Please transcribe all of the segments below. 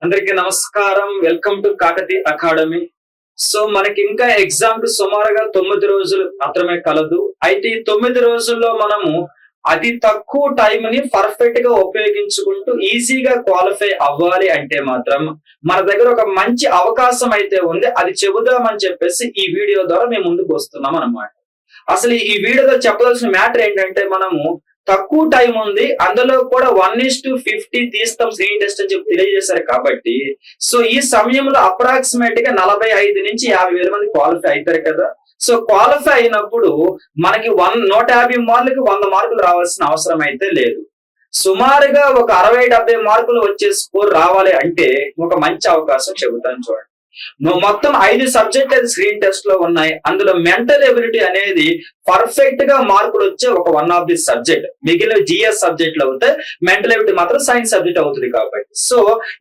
అందరికీ నమస్కారం. Welcome to Kakati academy. So మనకి ఇంకా ఎగ్జామ్ కి సుమారుగా 9 రోజులు మాత్రమే కలదు. అయితే ఈ 9 రోజుల్లో మనము అతి తక్కువ టైం ని పర్ఫెక్ట్ గా ఉపయోగించుకుంటూ ఈజీగా క్వాలిఫై అవ్వాలి అంటే మాత్రం మన దగ్గర ఒక మంచి అవకాశం అయితే ఉంది. అది చెబుదామని చెప్పేసి ఈ వీడియో ద్వారా మేము ముందుకు వస్తున్నాం అన్నమాట. అసలు ఈ వీడియోలో చెప్పదలసిన మ్యాటర్ ఏంటంటే, మనము తక్కువ టైం ఉంది, అందులో కూడా 1:50 తీస్తాం స్క్రీన్ టెస్ట్ అని చెప్పి తెలియజేశారు కాబట్టి, సో ఈ సమయంలో అప్రాక్సిమేట్ గా 45 నుంచి 50,000 మంది క్వాలిఫై అవుతారు కదా. సో క్వాలిఫై అయినప్పుడు మనకి 150 మార్కులకి 100 మార్కులు రావాల్సిన అవసరం అయితే లేదు. సుమారుగా ఒక 60-70 మార్కులు వచ్చే స్కోర్ రావాలి అంటే ఒక మంచి అవకాశం చెబుతాను చూడండి. మొత్తం 5 సబ్జెక్ట్ అయితే స్క్రీన్ టెస్ట్ లో ఉన్నాయి. అందులో మెంటల్ ఎబిలిటీ అనేది పర్ఫెక్ట్ గా మార్కులు వచ్చే ఒక వన్ ఆఫ్ ది సబ్జెక్ట్. మిగిలిన జిఎస్ సబ్జెక్టులు అవుతాయి, మెంటల్ ఎబిలిటీ మాత్రం సైన్స్ సబ్జెక్ట్ అవుతుంది కాబట్టి. సో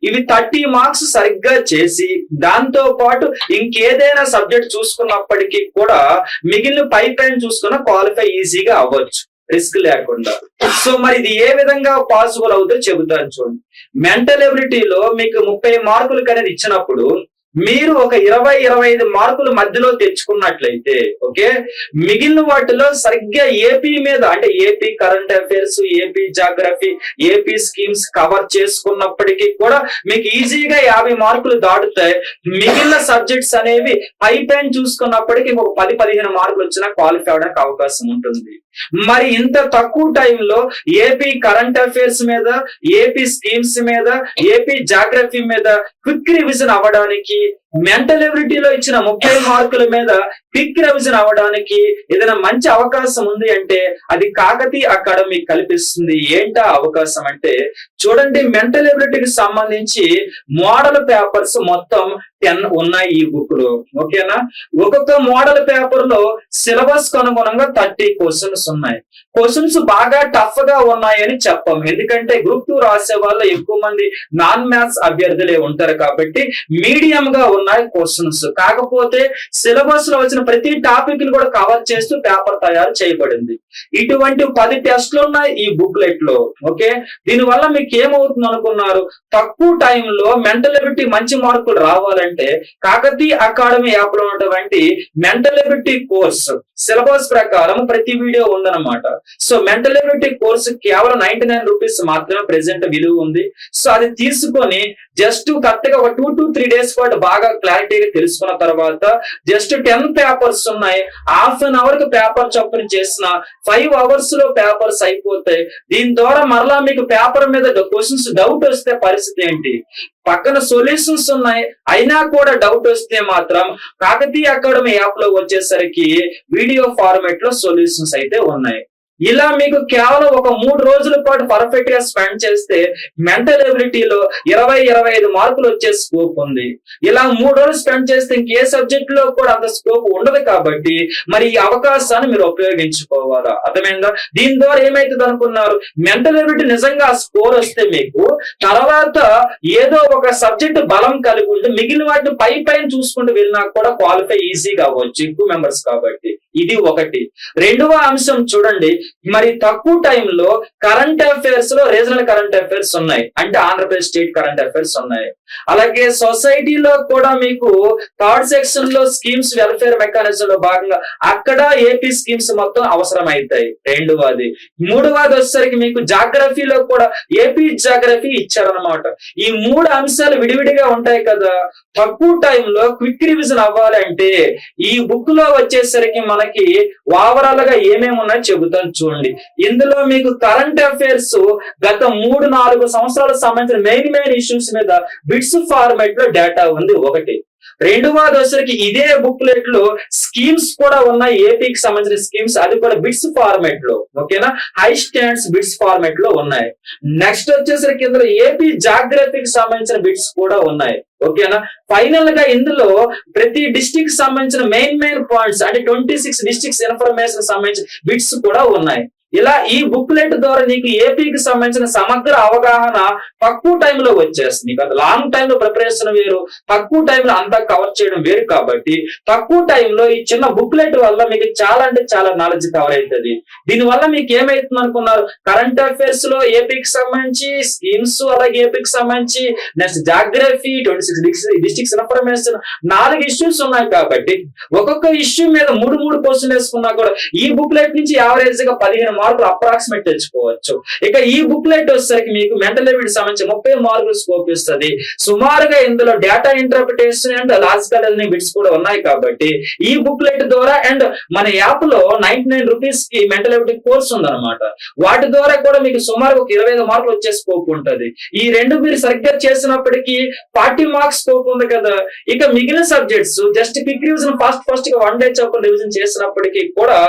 ఇవి 30 మార్క్స్ సరిగ్గా చేసి దాంతో పాటు ఇంకేదైనా సబ్జెక్ట్ చూసుకున్నప్పటికీ కూడా మిగిలిన పైన చూసుకున్న క్వాలిఫై ఈజీగా అవ్వచ్చు రిస్క్ లేకుండా. సో మరి ఇది ఏ విధంగా పాసిబుల్ అవుతుందో చెబుతాను చూడండి. మెంటల్ ఎబిలిటీలో మీకు 30 మార్కులు అనేది ఇచ్చినప్పుడు మీరు ఒక 20-25 మార్కులు మధ్యలో తెచ్చుకున్నట్లయితే ఓకే, మిగిలిన వాటిలో సరిగ్గా ఏపీ మీద అంటే AP current affairs, AP geography, AP schemes cover చేసుకున్నప్పటికీ కూడా మీకు ఈజీగా 50 మార్కులు దాటుతాయి. మిగిలిన సబ్జెక్ట్స్ అనేవి పైన చూసుకున్నప్పటికీ ఒక 10-15 మార్కులు వచ్చినా క్వాలిఫై అవడానికి అవకాశం ఉంటుంది. మరి ఇంత తక్కువ టైంలో ఏపీ కరెంట్ అఫైర్స్ మీద, ఏపీ స్కీమ్స్ మీద, ఏపీ జాగ్రఫీ మీద క్విక్ రివిజన్ అవ్వడానికి, మెంటల్ ఎబిలిటీలో ఇచ్చిన 30 మార్కుల మీద క్విక్ రివిజన్ అవ్వడానికి ఏదైనా మంచి అవకాశం ఉంది అంటే అది కాకతీ అకాడమీ కల్పిస్తుంది. ఏంటా అవకాశం అంటే చూడండి, మెంటల్ ఎబిలిటీకి సంబంధించి మోడల్ పేపర్స్ మొత్తం 10 ఉన్నాయి ఈ బుక్ లో. ఓకేనా, ఒక్కొక్క మోడల్ పేపర్ లో సిలబస్ కు అనుగుణంగా 30 క్వశ్చన్స్ ఉన్నాయి. క్వశ్చన్స్ బాగా టఫ్ గా ఉన్నాయని చెప్పం, ఎందుకంటే గ్రూప్ 2 రాసే వాళ్ళు ఎక్కువ మంది నాన్ మ్యాథ్స్ అభ్యర్థులే ఉంటారు కాబట్టి మీడియం గా ఉన్నాయి క్వశ్చన్స్. కాకపోతే సిలబస్ లో వచ్చిన ప్రతి టాపిక్ ని కూడా కవర్ చేస్తూ పేపర్ తయారు చేయబడింది. ఇటువంటి 10 టెస్ట్లు ఉన్నాయి ఈ బుక్లెట్ లో. ఓకే, దీని వల్ల మీకు ఏమవుతుంది అనుకున్నారు? తక్కువ టైంలో మెంటల్ ఎబిలిటీ మంచి మార్కులు రావాలంటే కాకతీ అకాడమీ యాప్ లో ఉన్నటువంటి మెంటల్ ఎబిలిటీ కోర్స్ సిలబస్ ప్రకారం ప్రతి వీడియో ఉందన్నమాట. సో మెంటల్ ఎబిలిటీ కోర్స్ కేవలం 99 రూపీస్ మాత్రమే ప్రెసెంట్ విలువ ఉంది. సో అది తీసుకొని జస్ట్ కరెక్ట్ గా ఒక 2 to 3 డేస్ పాటు బాగా క్లారిటీగా తెలుసుకున్న తర్వాత జస్ట్ 10 పేపర్స్ ఉన్నాయి. హాఫ్ అన్ అవర్ కి పేపర్ చొప్పున చేసిన 5 అవర్స్ లో పేపర్స్ అయిపోతాయి. దీని ద్వారా మరలా మీకు పేపర్ మీద క్వశ్చన్స్ డౌట్ వస్తే పరిస్థితి ఏంటి? పక్కన సొల్యూషన్స్ ఉన్నాయి, అయినా కూడా డౌట్ వస్తే మాత్రం కాకతీ అకాడమీ యాప్ లో వచ్చేసరికి వీడియో ఫార్మాట్ లో సొల్యూషన్స్ అయితే ఉన్నాయి. ఇలా మీకు కేవలం ఒక 3 రోజుల పాటు పర్ఫెక్ట్ గా స్పెండ్ చేస్తే మెంటల్ ఎబిలిటీలో 20-25 మార్కులు వచ్చే స్కోప్ ఉంది. ఇలా 3 రోజులు స్పెండ్ చేస్తే ఇంకే సబ్జెక్ట్ లో కూడా అంత స్కోప్ ఉండదు కాబట్టి మరి ఈ అవకాశాన్ని మీరు ఉపయోగించుకోవాలా. అర్థమైందా? దీని ద్వారా ఏమైతుంది అనుకున్నారు? మెంటల్ ఎబిలిటీ నిజంగా స్కోర్ వస్తే మీకు తర్వాత ఏదో ఒక సబ్జెక్ట్ బలం కలిగి ఉంటే మిగిలిన వాటిని పైన చూసుకుంటూ వెళ్ళినా కూడా క్వాలిఫై ఈజీగా అవ్వచ్చు ఎక్కువ మెంబర్స్ కాబట్టి. ఇది ఒకటి. రెండవ అంశం చూడండి, మరి తక్కువ టైంలో కరెంట్ అఫైర్స్ లో రీజనల్ కరెంట్ అఫైర్స్ ఉన్నాయి, అంటే ఆంధ్రప్రదేశ్ స్టేట్ కరెంట్ అఫైర్స్ ఉన్నాయి. అలాగే సొసైటీలో కూడా మీకు 3rd సెక్షన్ లో స్కీమ్స్ వెల్ఫేర్ మెకానిజం లో భాగంగా అక్కడ ఏపీ స్కీమ్స్ మొత్తం అవసరం అవుతాయి. రెండవది. మూడవది వచ్చేసరికి మీకు జాగ్రఫీలో కూడా ఏపీ జాగ్రఫీ ఇచ్చారనమాట. ఈ 3 అంశాలు విడివిడిగా ఉంటాయి కదా. తక్కువ టైంలో క్విక్ రివిజన్ అవ్వాలంటే ఈ బుక్ లో వచ్చేసరికి మనకి ఓవరాల్ గా ఏమేమి ఉన్నాయో చెబుతాను చూడండి. ఇందులో మీకు కరెంట్ అఫైర్స్ గత 3-4 సంవత్సరాలకు సంబంధించిన మెయిన్ ఇష్యూస్ మీద బిట్స్ ఫార్మాట్ లో డేటా ఉంది ఒకటి. రెండవది వచ్చరికి ఇదే బుక్లెట్ లో స్కీమ్స్ కూడా ఉన్నాయి, ఏపీకి సంబంధించిన స్కీమ్స్, అది కూడా బిట్స్ ఫార్మాట్ లో. ఓకేనా, హై స్టాండ్స్ బిట్స్ ఫార్మాట్ లో ఉన్నాయి. నెక్స్ట్ వచ్చేసరికి ఇందులో ఏపీ జాగ్రఫీకి సంబంధించిన బిట్స్ కూడా ఉన్నాయి. ఓకేనా, ఫైనల్ గా ఇందులో ప్రతి డిస్ట్రిక్ట్ సంబంధించిన మెయిన్ పాయింట్స్ అంటే 26 డిస్ట్రిక్ట్స్ ఇన్ఫర్మేషన్ సంబంధించిన బిట్స్ కూడా ఉన్నాయి. ఇలా ఈ బుక్లెట్ ద్వారా నీకు ఏపీకి సంబంధించిన సమగ్ర అవగాహన తక్కువ టైంలో వచ్చేస్తుంది. నీకు అది లాంగ్ టైంలో ప్రిపరేషన్ వేరు, తక్కువ టైంలో అంతా కవర్ చేయడం వేరు. కాబట్టి తక్కువ టైంలో ఈ చిన్న బుక్లెట్ వల్ల మీకు చాలా అంటే చాలా నాలెడ్జ్ కవర్ అవుతుంది. దీని వల్ల మీకు ఏమైతుంది అనుకున్నారు? కరెంట్ అఫైర్స్ లో ఏపీకి సంబంధించి స్కీమ్స్, అలాగే ఏపీకి సంబంధించి next geography, 26 districts information, 4 issues ఉన్నాయి. కాబట్టి ఒక్కొక్క ఇష్యూ మీద 3 క్వశ్చన్ వేసుకున్నా కూడా ఈ బుక్లెట్ నుంచి యావరేజ్ గా 15 మార్కులు అప్రాక్సిమేట్ తెచ్చుకోవచ్చు. ఇక ఈ బుక్లెట్ వచ్చేసరికి మీకు మెంటల్ ఎబిలిటీ సంబంధించి 30 మార్కులు స్కోప్ ఇస్తుంది. సుమారుగా ఇందులో data interpretation and logical reasoning bits కూడా ఉన్నాయి. కాబట్టి ఈ బుక్లెట్ ద్వారా అండ్ మన యాప్ లో 99 రూపీస్ కి మెంటల్ ఎబిలిటీ కోర్స్ ఉందన్నమాట. వాటి ద్వారా కూడా మీకు సుమారు 25 మార్కులు వచ్చే స్కోప్ ఉంటది. ఈ రెండు మీరు సరిగ్గా చేసినప్పటికీ 40 మార్క్స్ స్కోప్ ఉంది కదా. ఇక మిగిలిన subjects just quick revision first గా 1 డే చొప్పున రివిజన్ చేసినప్పటికీ కూడా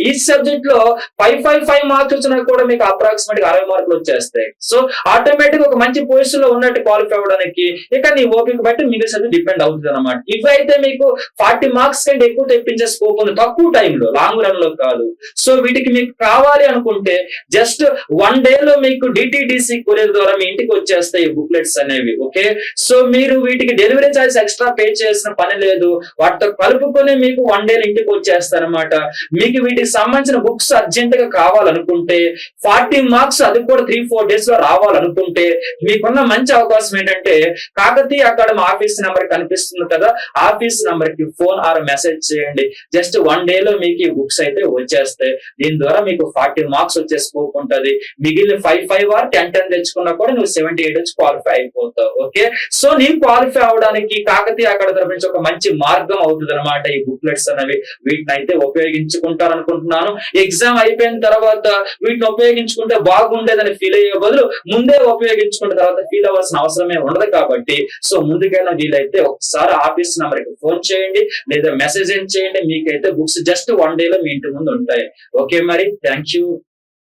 ఈ సబ్జెక్ట్ లో 5 మార్క్స్ వచ్చినా కూడా మీకు అప్రాక్సిమేట్ గా 60 మార్కులు వచ్చేస్తాయి. సో ఆటోమేటిక్ ఒక మంచి పొజిషన్ లో ఉన్నట్టు క్వాలిఫై అవ్వడానికి ఇక నీ ఓపిక బట్టి మిగిలిన సబ్జెక్ట్ డిపెండ్ అవుతుంది అనమాట. ఇవైతే మీకు 40 మార్క్స్ కంటే ఎక్కువ తెప్పించే స్కోప్ ఉంది తక్కువ టైంలో, లాంగ్ రన్ లో కాదు. సో వీటికి మీకు కావాలి అనుకుంటే జస్ట్ 1 డే లో మీకు డిటిడిసి కొరియర్ ద్వారా మీ ఇంటికి వచ్చేస్తాయి ఈ బుక్లెట్స్ అనేవి. ఓకే, సో మీరు వీటికి డెలివరీ ఛార్జ్ ఎక్స్ట్రా పే చేసిన పని లేదు. వాటితో కలుపుకొని మీకు 1 డే ఇంటికి వచ్చేస్తారనమాట. మీకు వీటికి సంబంధించిన బుక్స్ అర్జెంట్ గా కావాలనుకుంటే 40 మార్క్స్ అది కూడా 3-4 డేస్ లో రావాలనుకుంటే మీకున్న మంచి అవకాశం ఏంటంటే కాకతీయ అకాడమీ ఆఫీస్ నెంబర్ కనిపిస్తుంది కదా, ఆఫీస్ నెంబర్ కి ఫోన్ ఆర్ మెసేజ్ చేయండి. జస్ట్ 1 డే లో మీకు ఈ బుక్స్ అయితే వచ్చేస్తాయి. దీని ద్వారా మీకు 40 మార్క్స్ వచ్చే స్కోప్ ఉంటది. మిగిలిన 5 ఆర్ 10 తెచ్చుకున్నా కూడా నువ్వు 78 వచ్చి క్వాలిఫై అయిపోతావు. ఓకే, సో నీ క్వాలిఫై అవడానికి కాకతీయ అకాడమీ తరఫు నుంచి ఒక మంచి మార్గం అవుతుంది అనమాట ఈ బుక్లెట్స్ అనేవి. వీటిని అయితే ఉపయోగించుకుంటారనుకుంటున్నాను. ఎగ్జామ్ అయిపోయిన తర్వాత వీటిని ఉపయోగించుకుంటే బాగుండేదని ఫీల్ అయ్యే బదులు ముందే ఉపయోగించుకున్న తర్వాత ఫీల్ అవ్వాల్సిన అవసరమే ఉండదు. కాబట్టి సో ముందుకైనా వీలైతే ఒకసారి ఆఫీస్ నెంబర్ కి ఫోన్ చేయండి లేదా మెసేజ్ చేయండి. మీకైతే బుక్స్ జస్ట్ 1 డే లో మీ ఇంటి ముందు ఉంటాయి. ఓకే, మరి థ్యాంక్ యూ.